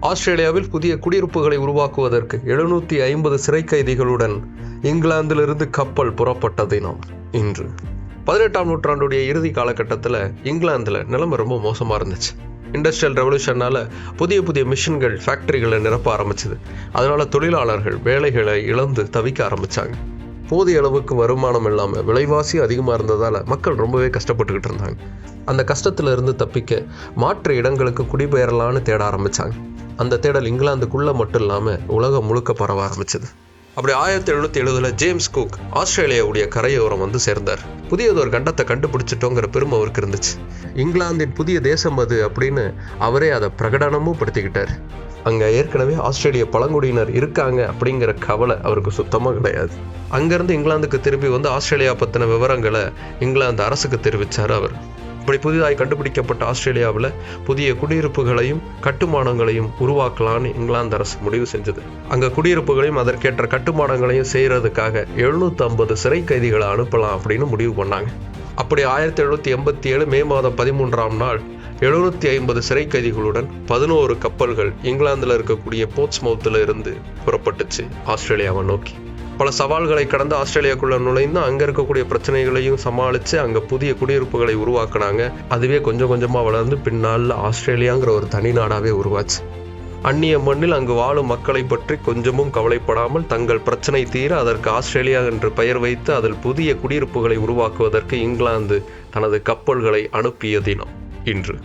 ஆஸ்திரேலியாவில் புதிய குடியிருப்புகளை உருவாக்குவதற்கு 750 சிறை கைதிகளுடன் இங்கிலாந்திலிருந்து கப்பல் புறப்பட்ட தினம் இன்று. 18ஆம் நூற்றாண்டுடைய இறுதி காலகட்டத்தில் இங்கிலாந்தில் நிலைமை ரொம்ப மோசமாக இருந்துச்சு. இண்டஸ்ட்ரியல் ரெவல்யூஷனால் புதிய மிஷின்கள் ஃபேக்டரிகளை நிரப்ப ஆரம்பிச்சுது. அதனால் தொழிலாளர்கள் வேலைகளை இழந்து தவிக்க ஆரம்பித்தாங்க. போதிய அளவுக்கு வருமானம் இல்லாமல் விலைவாசி அதிகமாக இருந்ததால் மக்கள் ரொம்பவே கஷ்டப்பட்டுக்கிட்டு இருந்தாங்க. அந்த கஷ்டத்தில் இருந்து தப்பிக்க மாற்று இடங்களுக்கு குடிபெயரலான்னு தேட ஆரம்பித்தாங்க. அந்த தேடல் இங்கிலாந்துக்குள்ளே மட்டும் இல்லாமல் உலகம் முழுக்க பரவ ஆரம்பிச்சது. அப்படி 1770 ஜேம்ஸ் குக் ஆஸ்திரேலியாவுடைய கரையோரம் வந்து சேர்ந்தார். புதியதொரு கண்டத்தை கண்டுபிடிச்சிட்டோங்கிற பெருமை அவருக்கு இருந்துச்சு. இங்கிலாந்தின் புதிய தேசம் அது அப்படின்னு அவரே அதை பிரகடனமும் படுத்திக்கிட்டார். அங்கே ஏற்கனவே ஆஸ்திரேலிய பழங்குடியினர் இருக்காங்க அப்படிங்கிற கவலை அவருக்கு சுத்தமாக கிடையாது. அங்கேருந்து இங்கிலாந்துக்கு திரும்பி வந்து ஆஸ்திரேலியா பற்றின விவரங்களை இங்கிலாந்து அரசுக்கு தெரிவித்தார் அவர். இப்படி புதிதாய் கண்டுபிடிக்கப்பட்ட ஆஸ்திரேலியாவில் புதிய குடியிருப்புகளையும் கட்டுமானங்களையும் உருவாக்கலான்னு இங்கிலாந்து அரசு முடிவு செஞ்சது. அங்கே குடியிருப்புகளையும் அதற்கேற்ற கட்டுமானங்களையும் செய்கிறதுக்காக 750 சிறை கைதிகளை அனுப்பலாம் அப்படின்னு முடிவு பண்ணாங்க. அப்படி 1787 மே மாதம் 13ஆம் நாள் 750 சிறை கைதிகளுடன் 11 கப்பல்கள் இங்கிலாந்தில் இருக்கக்கூடிய போர்ட்ஸ்மவுத்தில் இருந்து புறப்பட்டுச்சு ஆஸ்திரேலியாவை நோக்கி. பல சவால்களை கடந்து ஆஸ்திரேலியாக்குள்ள நுழைந்து அங்கே இருக்கக்கூடிய பிரச்சனைகளையும் சமாளித்து அங்கே புதிய குடியிருப்புகளை உருவாக்குனாங்க. அதுவே கொஞ்சம் கொஞ்சமாக வளர்ந்து பின்னால் ஆஸ்திரேலியாங்கிற ஒரு தனி நாடாகவே உருவாச்சு. அந்நிய மண்ணில் அங்கு வாழும் மக்களை பற்றி கொஞ்சமும் கவலைப்படாமல் தங்கள் பிரச்சனை தீர அதற்கு ஆஸ்திரேலியா என்று பெயர் வைத்து அதில் புதிய குடியிருப்புகளை உருவாக்குவதற்கு இங்கிலாந்து தனது கப்பல்களை அனுப்பிய தினம் இன்று.